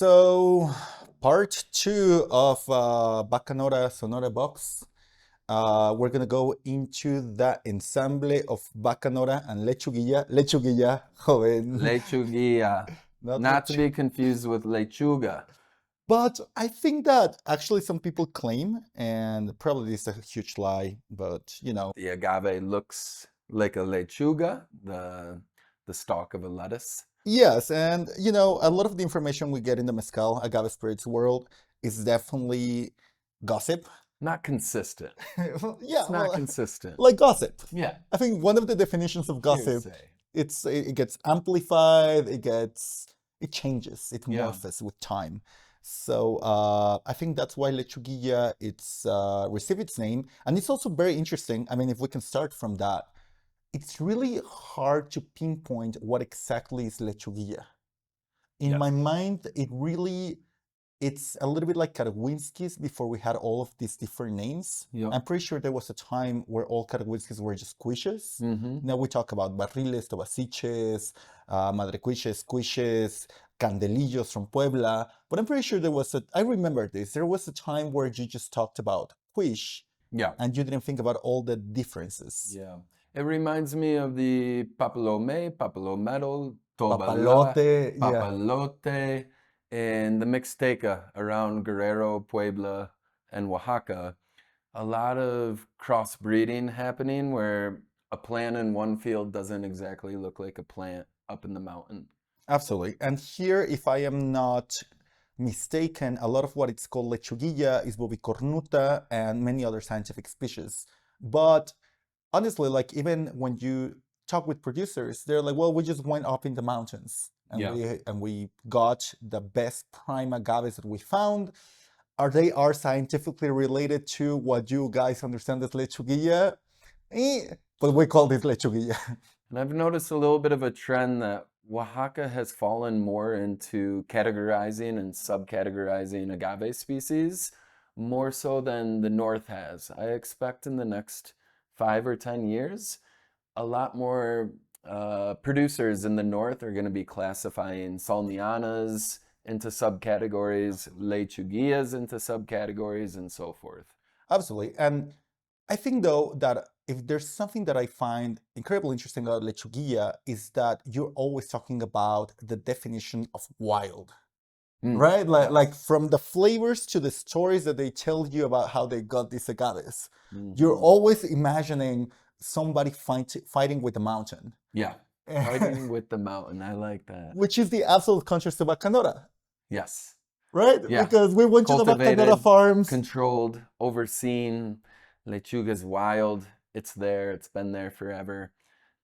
So, part two of Bacanora Sonora box. We're gonna go into the ensemble of Bacanora and Lechuguilla. Lechuguilla, joven. Lechuguilla, Not not to Lechu. be confused with lechuga. But I think that actually some people claim, and probably it's a huge lie, but The agave looks like a lechuga, the stalk of a lettuce. yes, and a lot of the information we get in the mezcal agave spirits world is definitely gossip. Not consistent. Yeah, It's not well, consistent. like gossip. Yeah, I think one of the definitions of gossip, hearsay. it gets amplified, it changes, it Yeah. morphs with time. So I think that's why Lechuguilla it's received its name, and it's also very interesting. I mean, if we can start from that, it's really hard to pinpoint what exactly is Lechuguilla. In my Yes. mind, it's a little bit like Karwinskiis before we had all of these different names. Yep. I'm pretty sure there was a time where all Karwinskiis were just Cuixes. Mm-hmm. Now we talk about barriles, tobasiches, madre Cuixes, Cuixes, candelillos from Puebla. But I'm pretty sure I remember this, there was a time where you just talked about Cuixe Yeah. and you didn't think about all the differences. Yeah. It reminds me of the papalome, papalometal, tobala, Papalote, yeah. papalote, and the Mixteca around Guerrero, Puebla, and Oaxaca. A lot of crossbreeding happening where a plant in one field doesn't exactly look like a plant up in the mountain. Absolutely. And here, if I am not mistaken, a lot of what it's called lechuguilla is bovicornuta and many other scientific species. But honestly, like even when you talk with producers, they're like, well, we just went up in the mountains and Yeah. we got the best prime agaves that we found. Are scientifically related to what you guys understand as lechuguilla? But we call this lechuguilla. And I've noticed a little bit of a trend that Oaxaca has fallen more into categorizing and subcategorizing agave species more so than the North has. I expect in the next 5 or 10 years, a lot more producers in the North are going to be classifying Salmianas into subcategories, Lechuguillas into subcategories, and so forth. Absolutely. And I think though that if there's something that I find incredibly interesting about Lechuguilla is that you're always talking about the definition of wild, right? Like Yes. from the flavors to the stories that they tell you about how they got these agaves, you're Mm-hmm. always imagining somebody fighting with the mountain, Yeah. Fighting with the mountain. I like that. which is the absolute contrast to Bacanora, Yes. right? Yeah. Because we went to the Bacanora Cultivated, farms. controlled, overseen. Lechuga's wild. It's there. It's been there forever.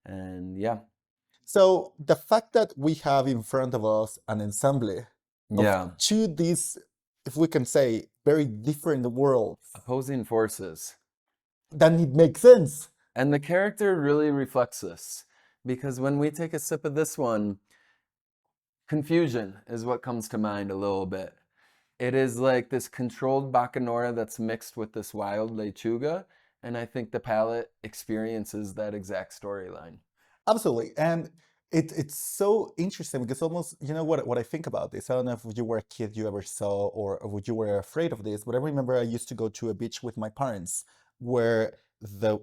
And yeah. So the fact that we have in front of us an ensemble of Yeah. these, if we can say, very different worlds, Opposing forces. then it makes sense. And the character really reflects this. Because when we take a sip of this one, confusion is what comes to mind a little bit. It is like this controlled bacanora that's mixed with this wild lechuga, and I think the palate experiences that exact storyline. Absolutely. And it's so interesting because almost, what I think about this. I don't know if you were a kid you ever saw or if you were afraid of this, but I remember I used to go to a beach with my parents where the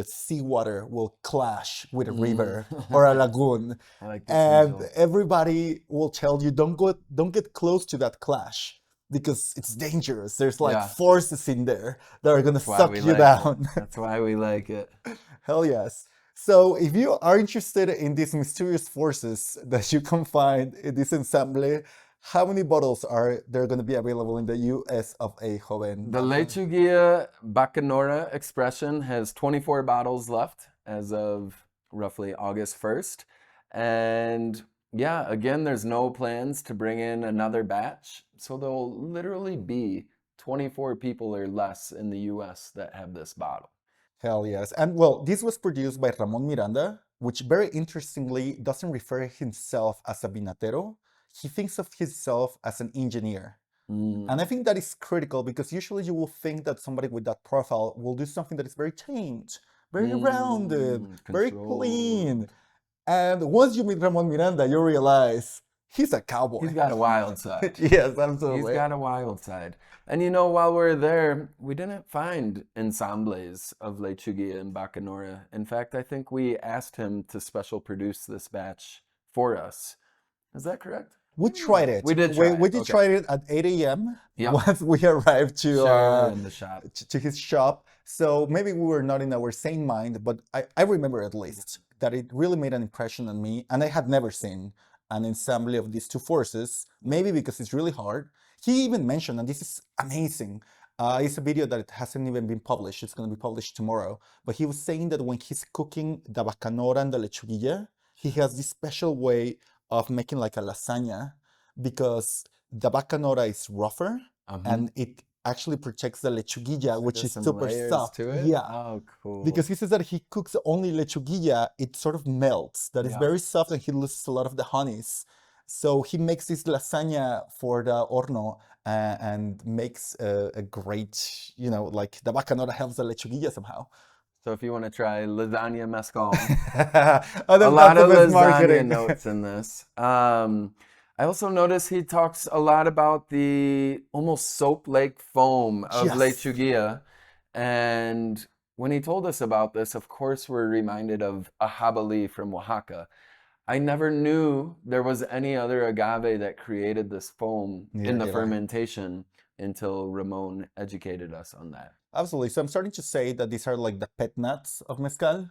seawater will clash with a river or a lagoon, I like this and visual. everybody will tell you don't get close to that clash because it's dangerous. There's like Yeah, forces in there that are gonna that's why suck we you like it. down. That's why we like it. Hell yes. So if you are interested in these mysterious forces that you can find in this ensemble, how many bottles are there going to be available in the US of A, joven? The Lechuguilla Bacanora expression has 24 bottles left as of roughly August 1st. And yeah, again, there's no plans to bring in another batch. So there'll literally be 24 people or less in the US that have this bottle. Hell yes. And well, this was produced by Ramon Miranda, which very interestingly doesn't refer himself as a vinatero. He thinks of himself as an engineer. And I think that is critical because usually you will think that somebody with that profile will do something that is very tamed, very rounded, very Controlled. clean. And once you meet Ramon Miranda, you realize He's a cowboy. He's got a wild side. Yes, He's absolutely. got a wild side. And you know, while we're there, we didn't find ensembles of Lechuguilla and bacanora. In fact, I think we asked him to special produce this batch for us. Is that correct? We tried it. We did try We it. did Okay. try it at 8 a.m. Yep. once we arrived to Sure, in the shop. to his shop. So maybe we were not in our sane mind, but I remember at least that it really made an impression on me. And I had never seen an ensemble of these two forces, maybe because it's really hard. He even mentioned, and this is amazing, it's a video that hasn't even been published. It's going to be published tomorrow. But he was saying that when he's cooking the bacanora and the lechuguilla, he has this special way of making like a lasagna because the bacanora is rougher and it actually protects the lechuguilla, which is Some super layers soft. to it? Yeah. Oh, cool. Because he says that he cooks only lechuguilla, it sort of melts. That is Yeah. very soft and he loses a lot of the honeys. So he makes this lasagna for the horno and makes a great, you know, like the bacanora helps the lechuguilla somehow. So if you want to try lasagna mezcal, Oh, a lot of best lasagna marketing. notes in this. I also noticed he talks a lot about the almost soap-like foam of Yes. lechuguilla. And when he told us about this, of course, we're reminded of agave from Oaxaca. I never knew there was any other agave that created this foam in Neither the did I. fermentation until Ramon educated us on that. Absolutely. So I'm starting to say that these are like the pet nuts of mezcal.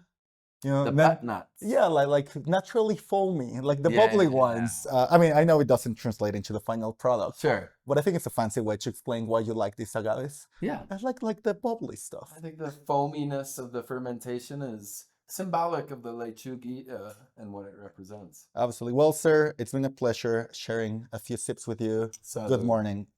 You know, The nat- pet nuts. yeah, like naturally foamy, like the bubbly ones. I mean, I know it doesn't translate into the final product, Sure. but I think it's a fancy way to explain why you like these agaves. Yeah. I like the bubbly stuff. I think the foaminess of the fermentation is symbolic of the lechuguilla and what it represents. Absolutely. Well, sir, it's been a pleasure sharing a few sips with you. So Good morning.